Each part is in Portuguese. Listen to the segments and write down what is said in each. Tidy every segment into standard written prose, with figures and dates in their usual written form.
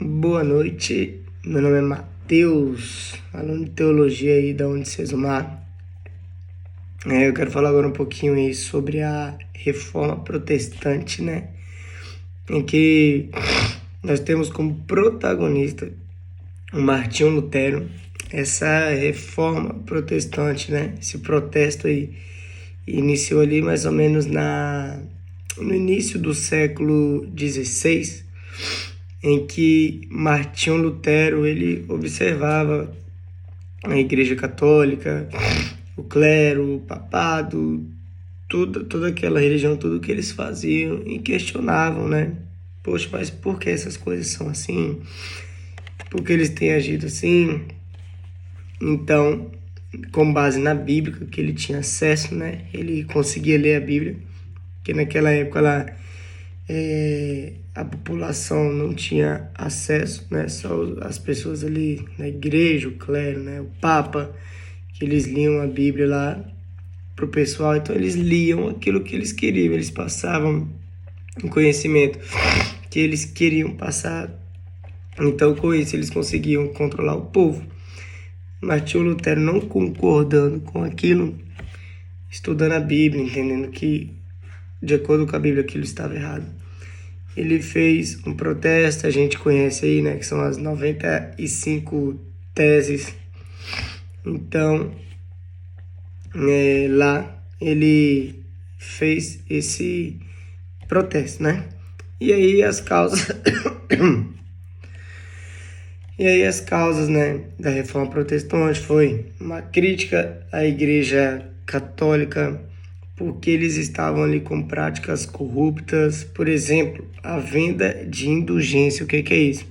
Boa noite, meu nome é Matheus, aluno de teologia aí da Unicesumar. Eu quero falar agora um pouquinho aí sobre a reforma protestante, né? Em que nós temos como protagonista o Martinho Lutero, essa reforma protestante, né? Esse protesto aí iniciou ali mais ou menos no início do século XVI, em que Martinho Lutero ele observava a Igreja Católica, o clero, o papado, toda aquela religião, tudo que eles faziam e questionavam, né? Poxa, mas por que essas coisas são assim? Por que eles têm agido assim? Então, com base na Bíblia, que ele tinha acesso, né? Ele conseguia ler a Bíblia, que naquela época lá a população não tinha acesso, né? Só as pessoas ali na igreja, o clero, né? O Papa, que eles liam a Bíblia lá pro pessoal, então eles liam aquilo que eles queriam, eles passavam um conhecimento que eles queriam passar, então com isso eles conseguiam controlar o povo. Martinho Lutero, não concordando com aquilo, estudando a Bíblia, entendendo que de acordo com a Bíblia aquilo estava errado, ele fez um protesto, a gente conhece aí, né, que são as 95 teses. Então, lá ele fez esse protesto, né? E aí as causas né, da reforma protestante foi uma crítica à Igreja Católica, porque eles estavam ali com práticas corruptas, por exemplo, a venda de indulgência. O que é isso?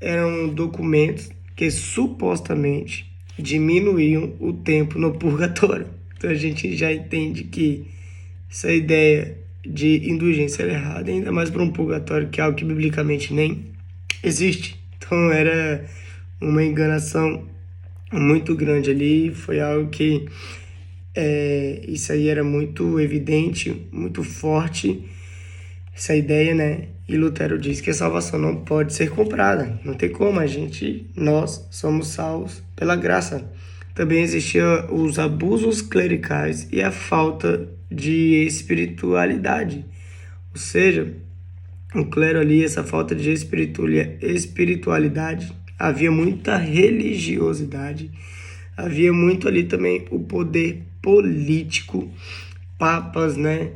Eram documentos que supostamente diminuíam o tempo no purgatório. Então a gente já entende que essa ideia de indulgência era errada, ainda mais para um purgatório, que é algo que biblicamente nem existe. Então era uma enganação muito grande ali, foi algo que isso aí era muito evidente, muito forte, essa ideia, né? E Lutero diz que a salvação não pode ser comprada, não tem como, nós somos salvos pela graça. Também existiam os abusos clericais e a falta de espiritualidade, ou seja, o clero ali, essa falta de espiritualidade, havia muita religiosidade, havia muito ali também o poder político, papas, né?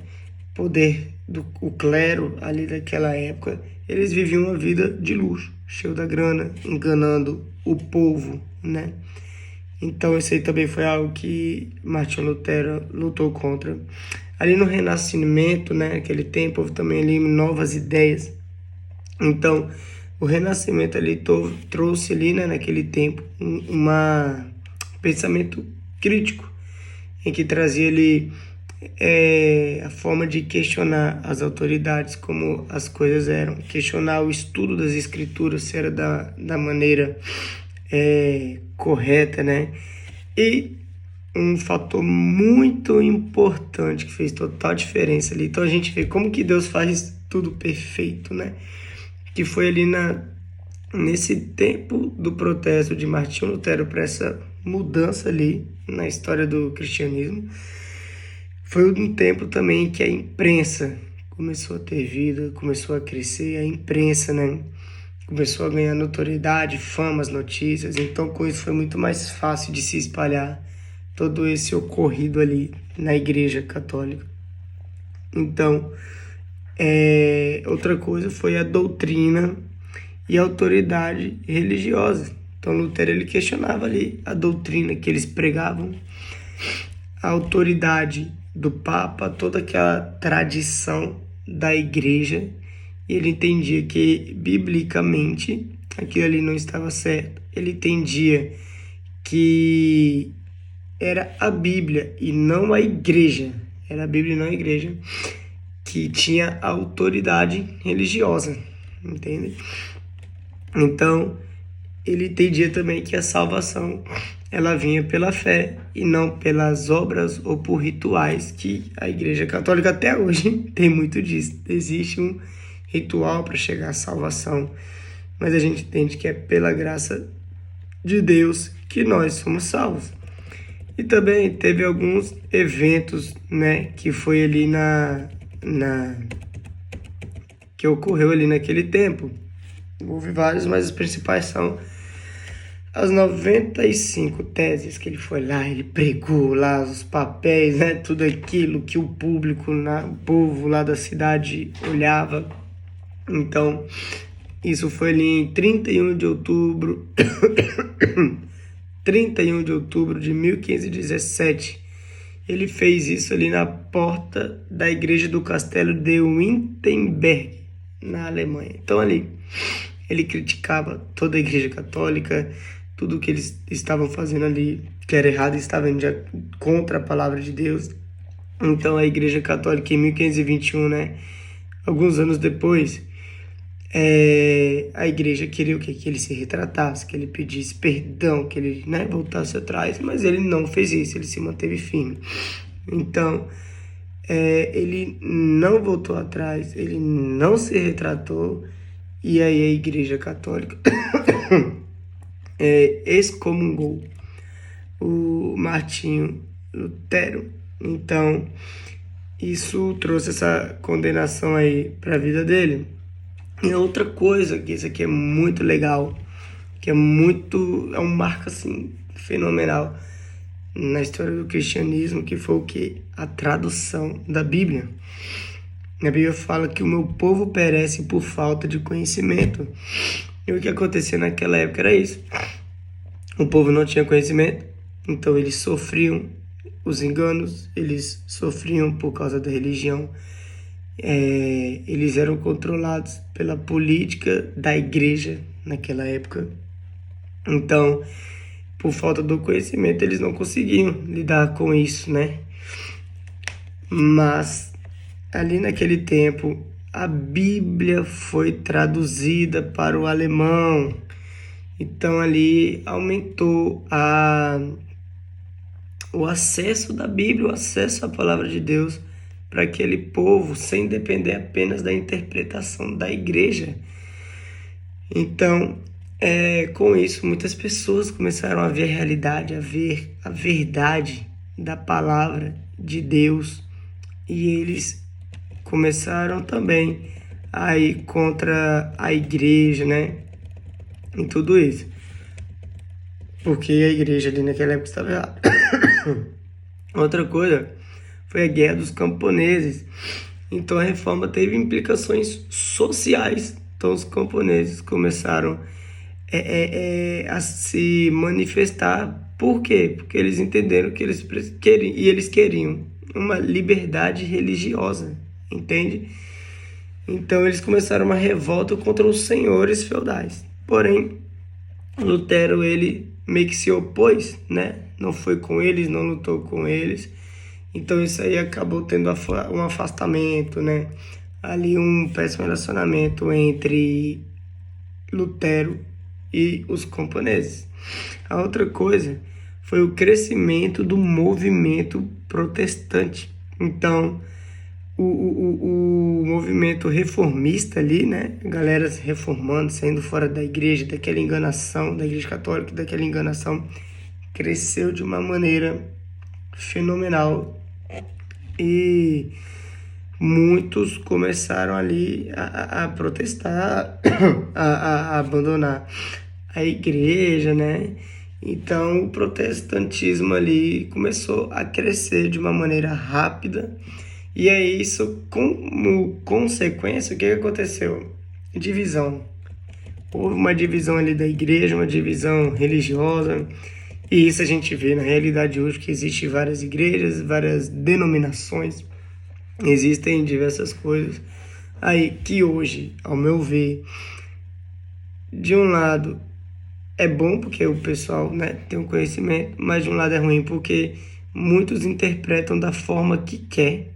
O clero ali daquela época, eles viviam uma vida de luxo, cheio da grana, enganando o povo, né? Então isso aí também foi algo que Martinho Lutero lutou contra. Ali no Renascimento, né, aquele tempo, houve também ali novas ideias. Então, o Renascimento ali trouxe ali, né, naquele tempo, um pensamento crítico, em que trazia ali a forma de questionar as autoridades, como as coisas eram, questionar o estudo das escrituras, se era da maneira correta, né? E um fator muito importante que fez total diferença ali. Então a gente vê como que Deus faz tudo perfeito, né? Que foi ali nesse tempo do protesto de Martinho Lutero para essa mudança ali na história do cristianismo. Foi um tempo também que a imprensa começou a ter vida, começou a crescer, a imprensa, né? Começou a ganhar notoriedade, fama, as notícias, então com isso foi muito mais fácil de se espalhar todo esse ocorrido ali na Igreja Católica. Então, outra coisa foi a doutrina e a autoridade religiosa. Então Lutero ele questionava ali a doutrina que eles pregavam, a autoridade do Papa, toda aquela tradição da Igreja, e ele entendia que biblicamente aquilo ali não estava certo. Ele entendia que era a Bíblia e não a igreja, era a Bíblia e não a igreja que tinha autoridade religiosa, entende? Então, ele entendia também que a salvação ela vinha pela fé e não pelas obras ou por rituais, que a Igreja Católica até hoje tem muito disso. Existe um ritual para chegar à salvação, mas a gente entende que é pela graça de Deus que nós somos salvos. E também teve alguns eventos, né, que foi ali que ocorreu ali naquele tempo. Houve vários, mas os principais são as 95 teses que ele foi lá, ele pregou lá os papéis, né, tudo aquilo que o público, o povo lá da cidade olhava. Então, isso foi ali em 31 de outubro 31 de outubro de 1517. Ele fez isso ali na porta da igreja do castelo de Wittenberg, na Alemanha. Então ali, ele criticava toda a igreja católica, tudo que eles estavam fazendo ali, que era errado, estava indo contra a palavra de Deus. Então a igreja católica em 1521, né, alguns anos depois, a igreja queria o quê? Que ele se retratasse, que ele pedisse perdão, que ele, né, voltasse atrás, mas ele não fez isso, ele se manteve firme. Então, ele não voltou atrás, ele não se retratou, e aí a igreja católica excomungou o Martinho Lutero. Então, isso trouxe essa condenação aí para a vida dele. E outra coisa, que isso aqui é muito legal, que é um marco assim fenomenal na história do cristianismo, que foi o que? A tradução da Bíblia. A Bíblia fala que o meu povo perece por falta de conhecimento. E o que acontecia naquela época era isso. O povo não tinha conhecimento, então eles sofriam os enganos, eles sofriam por causa da religião. Eles eram controlados pela política da igreja naquela época. Então, por falta do conhecimento, eles não conseguiam lidar com isso, né? Mas, ali naquele tempo, a Bíblia foi traduzida para o alemão. Então, ali aumentou o acesso da Bíblia, o acesso à palavra de Deus para aquele povo, sem depender apenas da interpretação da igreja. Então, com isso, muitas pessoas começaram a ver a realidade, a ver a verdade da palavra de Deus, e eles começaram também a ir contra a igreja, né? Em tudo isso. Porque a igreja ali naquela época estava errada. Outra coisa foi a Guerra dos Camponeses. Então a reforma teve implicações sociais. Então os camponeses começaram a se manifestar. Por quê? Porque eles entenderam que eles queriam uma liberdade religiosa, entende? Então eles começaram uma revolta contra os senhores feudais. Porém, Lutero, ele meio que se opôs, né? Não foi com eles, não lutou com eles. Então isso aí acabou tendo um afastamento, né? Ali um péssimo relacionamento entre Lutero e os camponeses. A outra coisa foi o crescimento do movimento protestante. Então, o movimento reformista ali, né? A galera se reformando, saindo fora da igreja, daquela enganação, da igreja católica, daquela enganação, cresceu de uma maneira fenomenal. E muitos começaram ali a protestar, a abandonar a igreja, né? Então o protestantismo ali começou a crescer de uma maneira rápida. E aí isso, como consequência, o que aconteceu? Divisão. Houve uma divisão ali da igreja, uma divisão religiosa. E isso a gente vê na realidade hoje, que existem várias igrejas, várias denominações, existem diversas coisas aí que hoje, ao meu ver, de um lado é bom porque o pessoal, né, tem um conhecimento, mas de um lado é ruim porque muitos interpretam da forma que quer,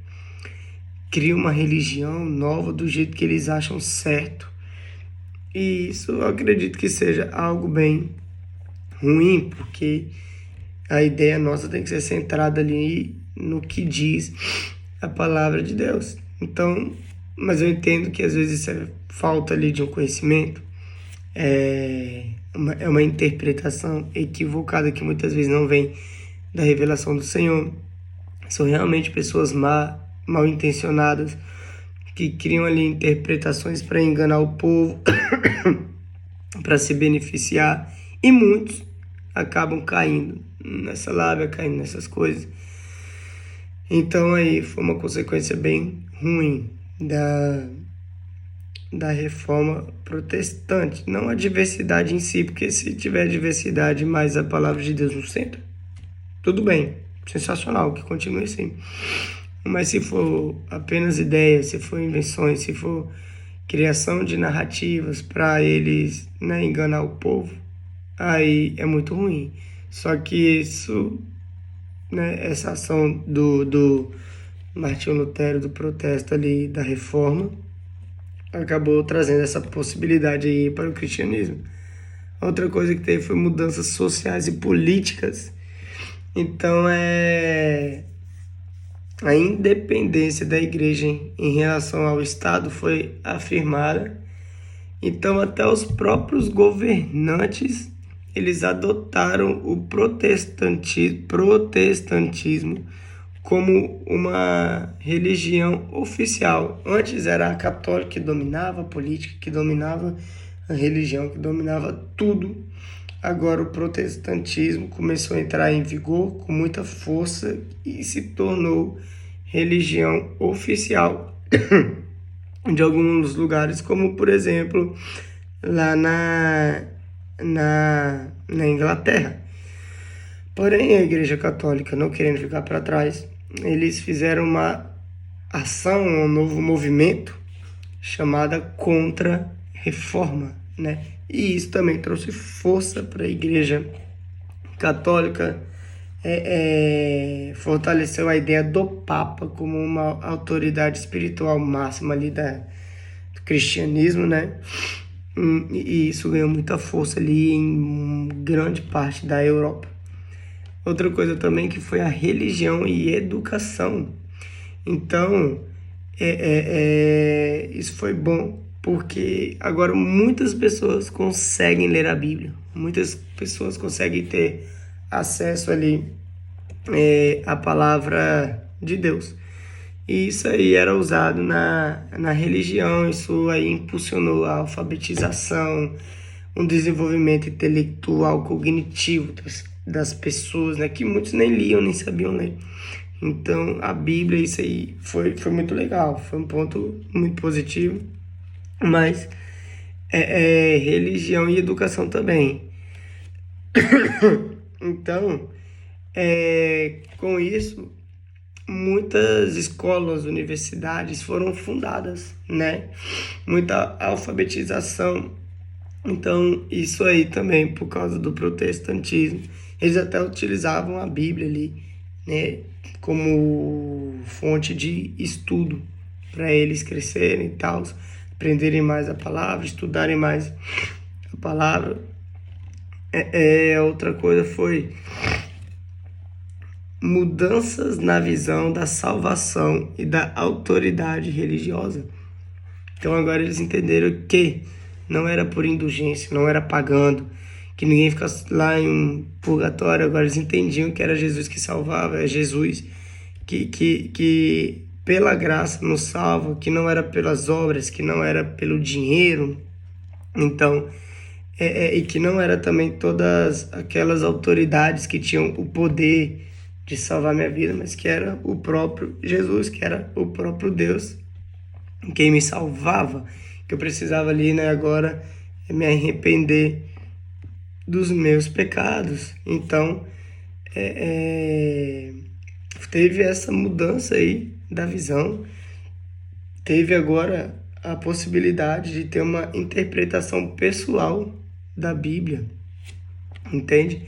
criam uma religião nova do jeito que eles acham certo. E isso eu acredito que seja algo bem ruim, porque a ideia nossa tem que ser centrada ali no que diz a palavra de Deus. Então, mas eu entendo que às vezes isso é falta ali de um conhecimento, é uma interpretação equivocada que muitas vezes não vem da revelação do Senhor. São realmente pessoas mal intencionadas que criam ali interpretações para enganar o povo, para se beneficiar, e muitos acabam caindo nessa lábia, caindo nessas coisas. Então aí foi uma consequência bem ruim da reforma protestante. Não a diversidade em si, porque se tiver diversidade mais a palavra de Deus no centro, tudo bem, sensacional, que continue assim. Mas se for apenas ideias, se for invenções, se for criação de narrativas para eles, né, enganar o povo, aí é muito ruim. Só que isso, né, essa ação do Martinho Lutero, do protesto ali, da reforma, acabou trazendo essa possibilidade aí para o cristianismo. Outra coisa que teve foi mudanças sociais e políticas. Então, a independência da igreja em relação ao Estado foi afirmada. Então, até os próprios governantes, eles adotaram o protestantismo como uma religião oficial. Antes era a católica que dominava a política, que dominava a religião, que dominava tudo. Agora o protestantismo começou a entrar em vigor com muita força e se tornou religião oficial de alguns lugares, como por exemplo lá na Inglaterra. Porém, a Igreja Católica, não querendo ficar para trás, eles fizeram uma ação, um novo movimento chamada Contra-Reforma, né? E isso também trouxe força para a Igreja Católica, fortaleceu a ideia do Papa como uma autoridade espiritual máxima ali do cristianismo, né? E isso ganhou muita força ali em grande parte da Europa. Outra coisa também que foi a religião e educação. Então, isso foi bom, porque agora muitas pessoas conseguem ler a Bíblia. Muitas pessoas conseguem ter acesso ali à palavra de Deus. E isso aí era usado na religião, isso aí impulsionou a alfabetização, um desenvolvimento intelectual, cognitivo das pessoas, né? Que muitos nem liam, nem sabiam ler. Então, a Bíblia, isso aí foi muito legal, foi um ponto muito positivo, mas religião e educação também. Então, com isso, muitas escolas, universidades foram fundadas, né? Muita alfabetização. Então, isso aí também, por causa do protestantismo, eles até utilizavam a Bíblia ali, né, como fonte de estudo para eles crescerem e tal, aprenderem mais a palavra, estudarem mais a palavra. Outra coisa foi mudanças na visão da salvação e da autoridade religiosa. Então agora eles entenderam que não era por indulgência, não era pagando, que ninguém ficasse lá em um purgatório. Agora eles entendiam que era Jesus que salvava, é Jesus que pela graça nos salva, que não era pelas obras, que não era pelo dinheiro. Então, e que não era também todas aquelas autoridades que tinham o poder de salvar minha vida, mas que era o próprio Jesus, que era o próprio Deus, quem me salvava, que eu precisava ali, né, agora me arrepender dos meus pecados. Então, teve essa mudança aí da visão, teve agora a possibilidade de ter uma interpretação pessoal da Bíblia, entende?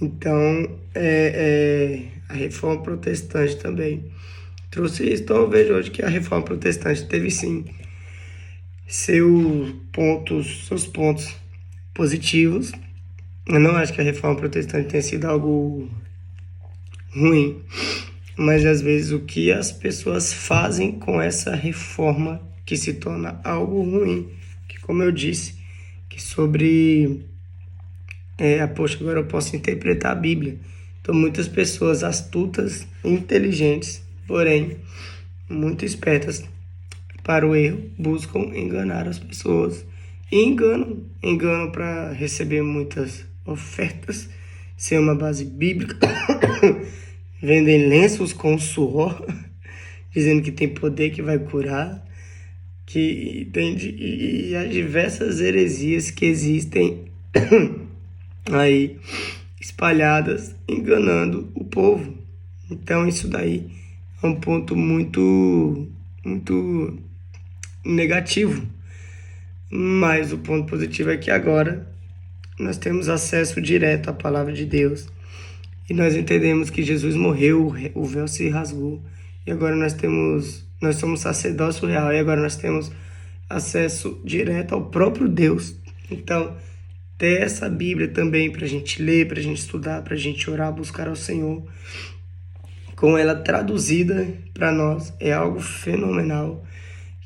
Então, a reforma protestante também trouxe isso. Então eu vejo hoje que a reforma protestante teve sim seus pontos positivos. Eu não acho que a reforma protestante tenha sido algo ruim, mas às vezes o que as pessoas fazem com essa reforma que se torna algo ruim. Que, como eu disse, que sobre... poxa, agora eu posso interpretar a Bíblia. Então, muitas pessoas astutas, inteligentes, porém, muito espertas para o erro, buscam enganar as pessoas. E enganam para receber muitas ofertas, sem uma base bíblica. Vendem lenços com suor, dizendo que tem poder, que vai curar, que entende? E as diversas heresias que existem aí espalhadas, enganando o povo. Então isso daí é um ponto muito negativo. Mas o ponto positivo é que agora nós temos acesso direto à palavra de Deus. E nós entendemos que Jesus morreu, o véu se rasgou. E agora nós somos sacerdócio real. E agora nós temos acesso direto ao próprio Deus. Então, ter essa Bíblia também para a gente ler, para a gente estudar, para a gente orar, buscar ao Senhor, com ela traduzida para nós, é algo fenomenal.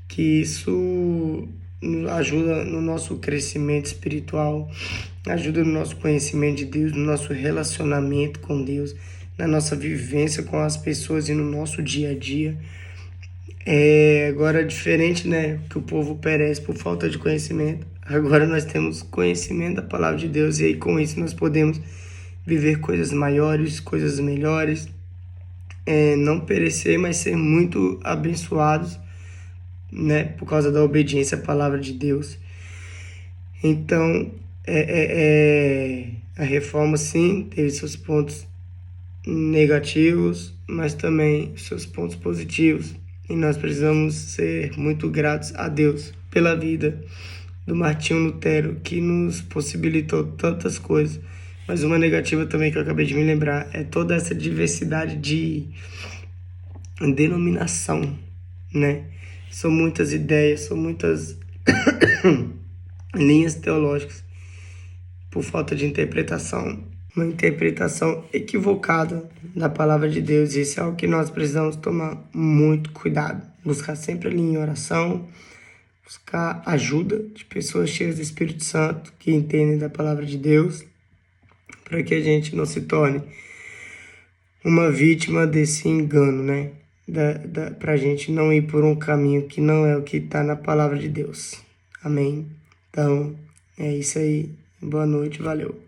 Que isso ajuda no nosso crescimento espiritual, ajuda no nosso conhecimento de Deus, no nosso relacionamento com Deus, na nossa vivência com as pessoas e no nosso dia a dia. Agora, diferente, né, que o povo perece por falta de conhecimento, agora nós temos conhecimento da palavra de Deus e aí com isso nós podemos viver coisas maiores, coisas melhores, não perecer, mas ser muito abençoados, né, por causa da obediência à palavra de Deus. Então, a reforma, sim, teve seus pontos negativos, mas também seus pontos positivos. E nós precisamos ser muito gratos a Deus pela vida do Martinho Lutero, que nos possibilitou tantas coisas. Mas uma negativa também que eu acabei de me lembrar é toda essa diversidade de denominação, né? São muitas ideias, são muitas linhas teológicas por falta de interpretação. Uma interpretação equivocada da palavra de Deus. E isso é algo que nós precisamos tomar muito cuidado. Buscar sempre ali em oração, buscar ajuda de pessoas cheias do Espírito Santo, que entendem da palavra de Deus, para que a gente não se torne uma vítima desse engano, né? Para a gente não ir por um caminho que não é o que está na palavra de Deus. Amém? Então, é isso aí. Boa noite, valeu.